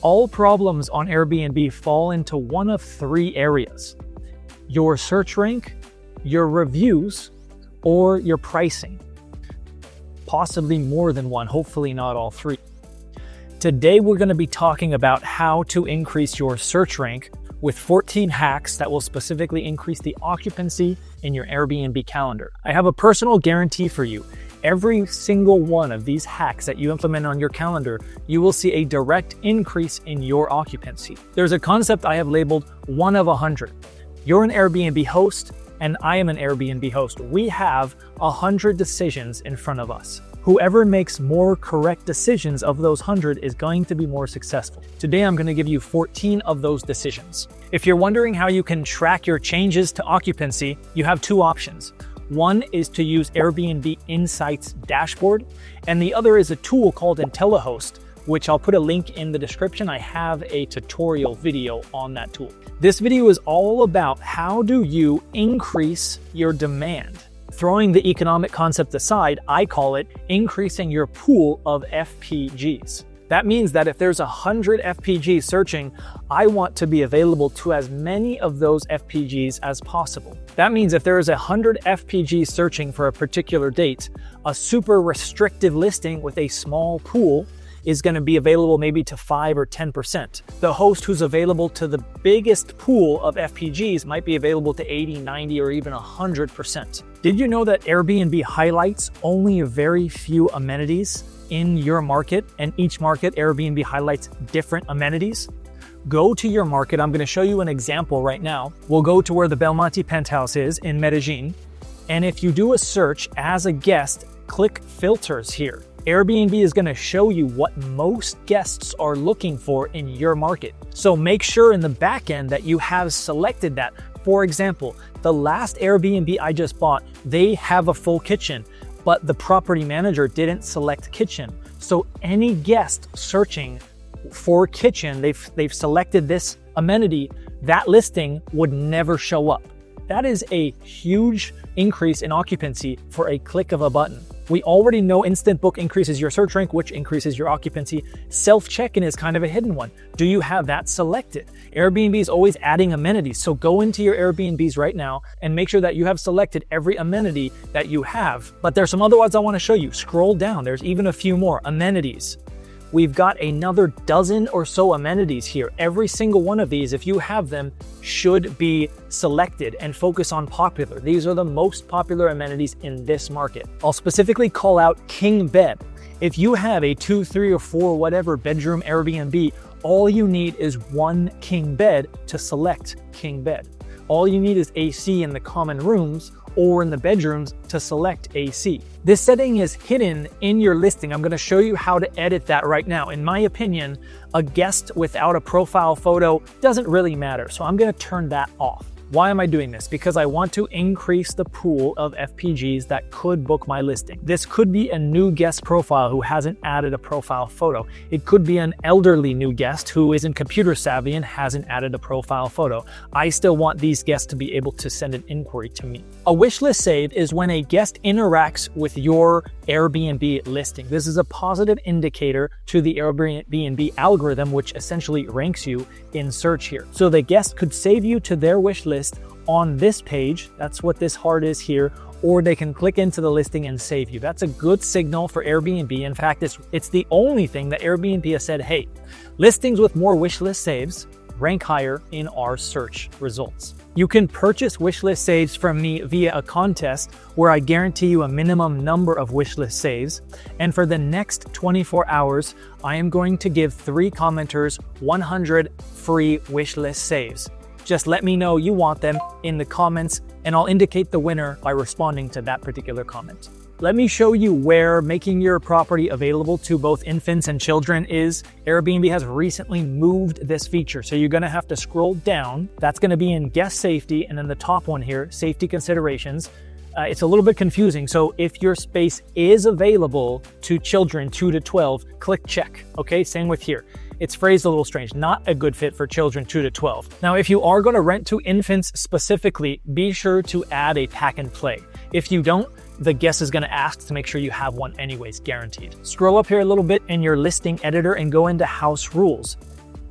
All problems on Airbnb fall into one of three areas: your search rank, your reviews, or your pricing. Possibly more than one, hopefully not all three. Today we're going to be talking about how to increase your search rank with 14 hacks that will specifically increase the occupancy in your Airbnb calendar. I have a personal guarantee for you. Every single one of these hacks that you implement on your calendar, you will see a direct increase in your occupancy. There's a concept I have labeled 1 of 100. You're an Airbnb host, and I am an Airbnb host. We have 100 decisions in front of us. Whoever makes more correct decisions of those 100 is going to be more successful. Today, I'm going to give you 14 of those decisions. If you're wondering how you can track your changes to occupancy, you have two options. One is to use Airbnb Insights dashboard, and the other is a tool called IntelliHost, which I'll put a link in the description. I have a tutorial video on that tool. This video is all about how do you increase your demand. Throwing the economic concept aside, I call it increasing your pool of FPGs. That means that if there's 100 FPGs searching, I want to be available to as many of those FPGs as possible. That means if there is 100 FPGs searching for a particular date, a super restrictive listing with a small pool is going to be available maybe to 5 or 10%. The host who's available to the biggest pool of FPGs might be available to 80, 90, or even 100%. Did you know that Airbnb highlights only a very few amenities in your market, and each market Airbnb highlights different amenities? Go to your market. I'm going to show you an example right now. We'll go to where the Belmonte Penthouse is in Medellin. And if you do a search as a guest, click filters here. Airbnb is going to show you what most guests are looking for in your market. So make sure in the back end that you have selected that. For example, the last Airbnb I just bought, they have a full kitchen, but the property manager didn't select kitchen. So any guest searching for kitchen, they've selected this amenity, that listing would never show up. That is a huge increase in occupancy for a click of a button. We already know Instant Book increases your search rank, which increases your occupancy. Self-check-in is kind of a hidden one. Do you have that selected? Airbnb is always adding amenities, so go into your Airbnbs right now and make sure that you have selected every amenity that you have. But there's some other ones I want to show you. Scroll down, there's even a few more amenities. We've got another dozen or so amenities here. Every single one of these, if you have them, should be selected and focus on popular. These are the most popular amenities in this market. I'll specifically call out king bed. If you have a 2, 3, or 4, whatever bedroom Airbnb, all you need is one king bed to select king bed. All you need is AC in the common rooms or in the bedrooms to select AC. This setting is hidden in your listing. I'm going to show you how to edit that right now. In my opinion, a guest without a profile photo doesn't really matter, so I'm going to turn that off. Why am I doing this? Because I want to increase the pool of FPGs that could book my listing. This could be a new guest profile who hasn't added a profile photo. It could be an elderly new guest who isn't computer savvy and hasn't added a profile photo. I still want these guests to be able to send an inquiry to me. A wishlist save is when a guest interacts with your Airbnb listing. This is a positive indicator to the Airbnb algorithm, which essentially ranks you in search here. So the guest could save you to their wish list on this page. That's what this heart is here. Or they can click into the listing and save you. That's a good signal for Airbnb. In fact, it's the only thing that Airbnb has said, hey, listings with more wishlist saves rank higher in our search results. You can purchase wishlist saves from me via a contest where I guarantee you a minimum number of wishlist saves. And for the next 24 hours, I am going to give 3 commenters 100 free wishlist saves. Just let me know you want them in the comments, and I'll indicate the winner by responding to that particular comment. Let me show you where making your property available to both infants and children is. Airbnb has recently moved this feature, so you're going to have to scroll down. That's going to be in guest safety, and then the top one here, safety considerations. It's a little bit confusing, so if your space is available to children 2 to 12, click check, okay? Same with here. It's phrased a little strange, not a good fit for children 2 to 12. Now, if you are going to rent to infants specifically, be sure to add a pack and play. If you don't, the guest is going to ask to make sure you have one anyways, guaranteed. Scroll up here a little bit in your listing editor and go into house rules.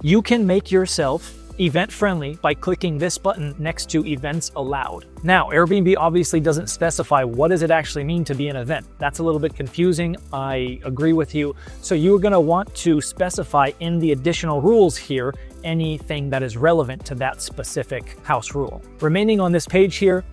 You can make yourself event-friendly by clicking this button next to Events Allowed. Now, Airbnb obviously doesn't specify what does it actually mean to be an event. That's a little bit confusing. I agree with you. So you're going to want to specify in the additional rules here anything that is relevant to that specific house rule. Remaining on this page here,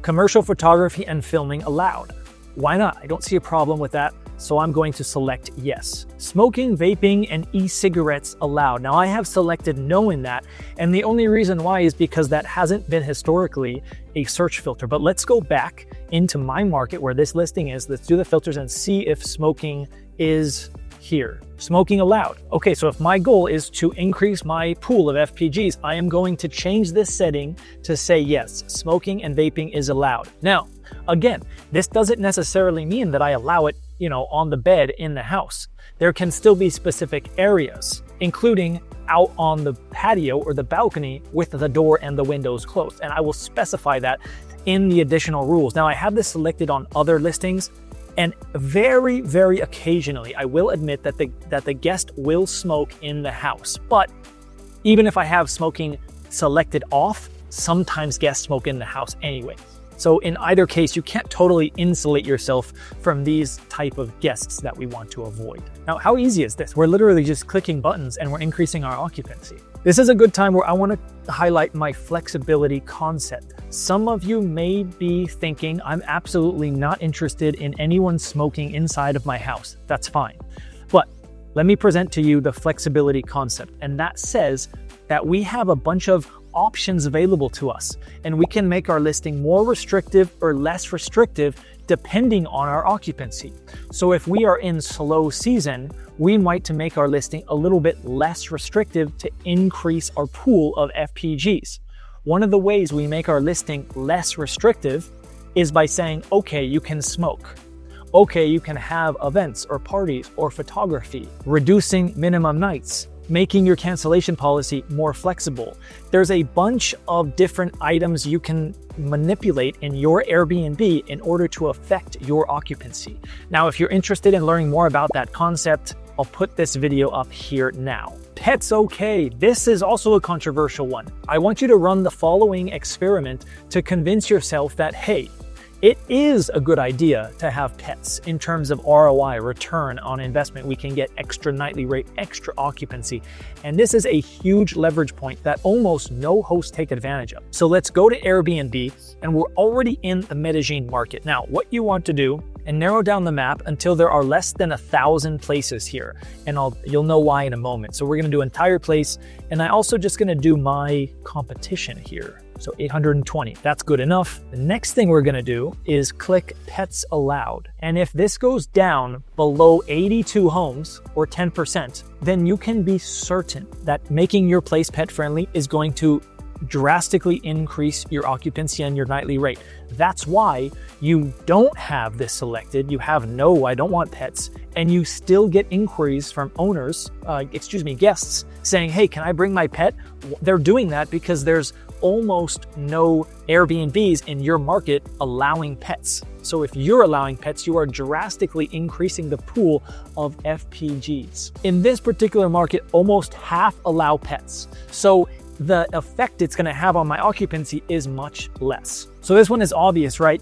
commercial photography and filming allowed. Why not? I don't see a problem with that. So I'm going to select yes. Smoking, vaping, and e-cigarettes allowed. Now I have selected no in that, and the only reason why is because that hasn't been historically a search filter. But let's go back into my market where this listing is. Let's do the filters and see if smoking is here. Smoking allowed. Okay, so if my goal is to increase my pool of FPGs, I am going to change this setting to say yes, smoking and vaping is allowed. Now, again, this doesn't necessarily mean that I allow it on the bed in the house. There can still be specific areas, including out on the patio or the balcony with the door and the windows closed. And I will specify that in the additional rules. Now I have this selected on other listings, and very, very occasionally, I will admit that the guest will smoke in the house. But even if I have smoking selected off, sometimes guests smoke in the house anyway. So in either case, you can't totally insulate yourself from these type of guests that we want to avoid. Now, how easy is this? We're literally just clicking buttons and we're increasing our occupancy. This is a good time where I want to highlight my flexibility concept. Some of you may be thinking, I'm absolutely not interested in anyone smoking inside of my house. That's fine. But let me present to you the flexibility concept. And that says that we have a bunch of options available to us, and we can make our listing more restrictive or less restrictive depending on our occupancy. So if we are in slow season, we might to make our listing a little bit less restrictive to increase our pool of FPGs. One of the ways we make our listing less restrictive is by saying, okay, you can smoke. Okay, you can have events or parties or photography, reducing minimum nights, making your cancellation policy more flexible. There's a bunch of different items you can manipulate in your Airbnb in order to affect your occupancy. Now, if you're interested in learning more about that concept, I'll put this video up here now. Pets okay. This is also a controversial one. I want you to run the following experiment to convince yourself that, hey, it is a good idea to have pets in terms of ROI, return on investment. We can get extra nightly rate, extra occupancy. And this is a huge leverage point that almost no hosts take advantage of. So let's go to Airbnb, and we're already in the Medellin market. Now, what you want to do and narrow down the map until there are less than 1,000 places here. And you'll know why in a moment. So we're gonna do entire place. And I also just gonna do my competition here. So 820, that's good enough. The next thing we're gonna do is click Pets Allowed. And if this goes down below 82 homes or 10%, then you can be certain that making your place pet friendly is going to drastically increase your occupancy and your nightly rate. That's why you don't have this selected. You have no, I don't want pets, and you still get inquiries from guests saying, hey, can I bring my pet? They're doing that because there's almost no Airbnbs in your market allowing pets. So if you're allowing pets, you are drastically increasing the pool of FPGs. In this particular market, almost half allow pets. So the effect it's going to have on my occupancy is much less. So this one is obvious, right?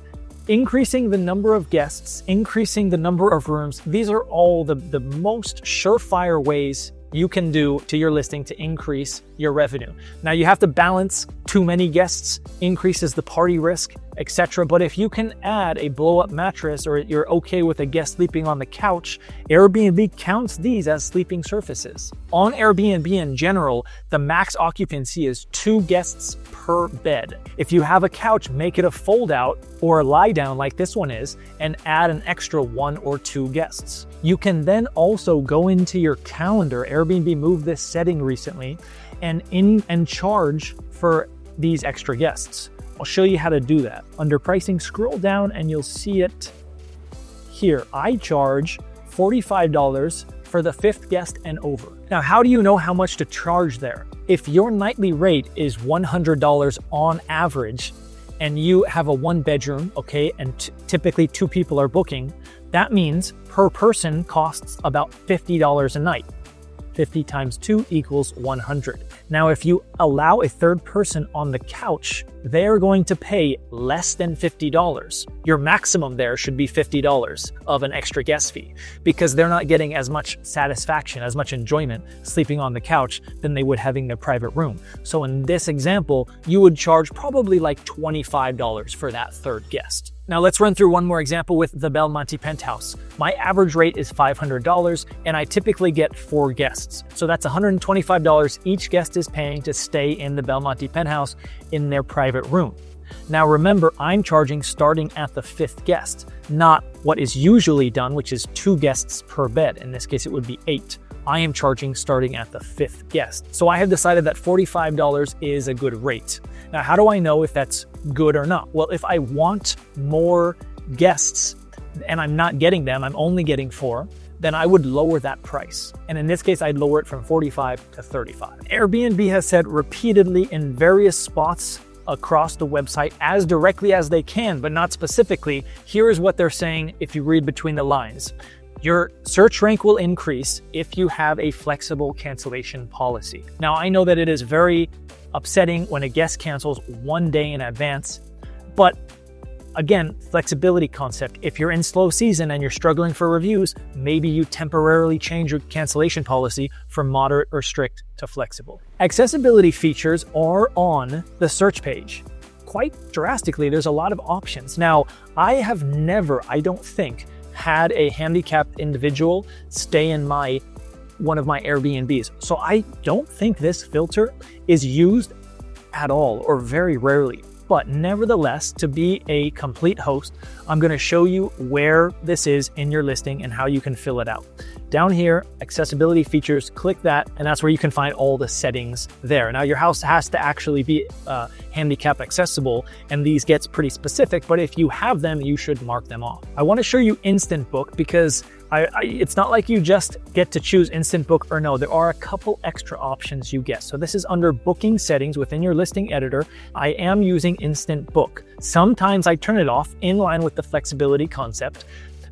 Increasing the number of guests, increasing the number of rooms, these are all the most surefire ways you can do to your listing to increase your revenue. Now you have to balance too many guests, increases the party risk, etc. But if you can add a blow-up mattress or you're okay with a guest sleeping on the couch, Airbnb counts these as sleeping surfaces. On Airbnb in general, the max occupancy is 2 guests per bed. If you have a couch, make it a fold-out or a lie-down like this one is, and add an extra 1 or 2 guests. You can then also go into your calendar. Airbnb moved this setting recently, and charge for these extra guests. I'll show you how to do that. Under pricing, scroll down and you'll see it here. I charge $45 for the 5th guest and over. Now, how do you know how much to charge there? If your nightly rate is $100 on average, and you have a 1-bedroom, okay, and typically 2 people are booking, that means per person costs about $50 a night. 50 times 2 equals 100. Now, if you allow a third person on the couch, they're going to pay less than $50. Your maximum there should be $50 of an extra guest fee, because they're not getting as much satisfaction, as much enjoyment sleeping on the couch than they would having their private room. So in this example, you would charge probably like $25 for that third guest. Now let's run through one more example with the Belmonte Penthouse. My average rate is $500 and I typically get 4 guests. So that's $125 each guest is paying to stay in the Belmonte Penthouse in their private room. Now remember, I'm charging starting at the 5th guest, not what is usually done, which is 2 guests per bed. In this case, it would be 8. I am charging starting at the 5th guest. So I have decided that $45 is a good rate. Now, how do I know if that's good or not? Well, if I want more guests and I'm not getting them, I'm only getting 4, then I would lower that price. And in this case, I'd lower it from 45 to 35. Airbnb has said repeatedly in various spots across the website, as directly as they can, but not specifically, here is what they're saying if you read between the lines. Your search rank will increase if you have a flexible cancellation policy. Now, I know that it is very upsetting when a guest cancels 1 day in advance, but again, flexibility concept. If you're in slow season and you're struggling for reviews, maybe you temporarily change your cancellation policy from moderate or strict to flexible. Accessibility features are on the search page. Quite drastically, there's a lot of options. Now, I have never, I don't think, had a handicapped individual stay in one of my Airbnbs. So I don't think this filter is used at all or very rarely. But nevertheless, to be a complete host, I'm going to show you where this is in your listing and how you can fill it out. Down here, accessibility features, click that, and that's where you can find all the settings there. Now, your house has to actually be handicap accessible, and these gets pretty specific, but if you have them, you should mark them off. I want to show you Instant Book because it's not like you just get to choose Instant Book or no. There are a couple extra options you get. So this is under booking settings within your listing editor. I am using Instant Book. Sometimes I turn it off in line with the flexibility concept,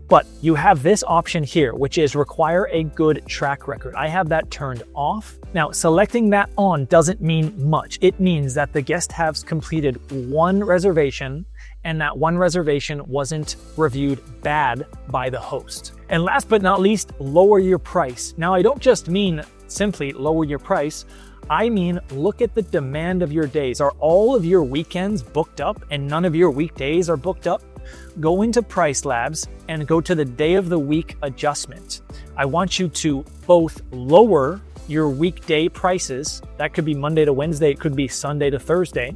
but you have this option here, which is require a good track record. I have that turned off. Now, selecting that on doesn't mean much. It means that the guest has completed 1 reservation and that 1 reservation wasn't reviewed bad by the host. And last but not least, lower your price. Now, I don't just mean simply lower your price. I mean, look at the demand of your days. Are all of your weekends booked up and none of your weekdays are booked up? Go into Price Labs and go to the day of the week adjustment. I want you to both lower your weekday prices, that could be Monday to Wednesday, it could be Sunday to Thursday,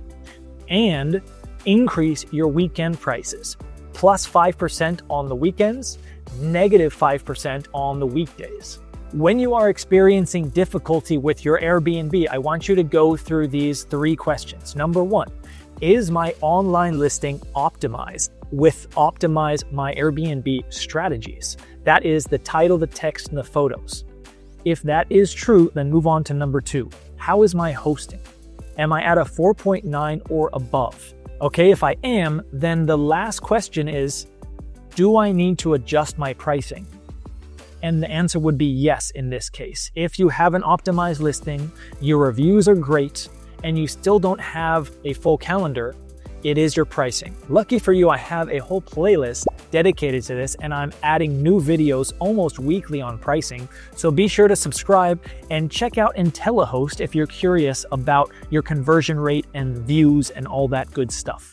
and increase your weekend prices. Plus 5% on the weekends, negative 5% on the weekdays. When you are experiencing difficulty with your Airbnb, I want you to go through these 3 questions. Number 1, is my online listing optimized with Optimize My Airbnb strategies? That is the title, the text, and the photos. If that is true, then move on to number 2. How is my hosting? Am I at a 4.9 or above? Okay, if I am, then the last question is, do I need to adjust my pricing? And the answer would be yes in this case. If you have an optimized listing, your reviews are great, and you still don't have a full calendar, it is your pricing. Lucky for you, I have a whole playlist dedicated to this, and I'm adding new videos almost weekly on pricing. So be sure to subscribe and check out IntelliHost if you're curious about your conversion rate and views and all that good stuff.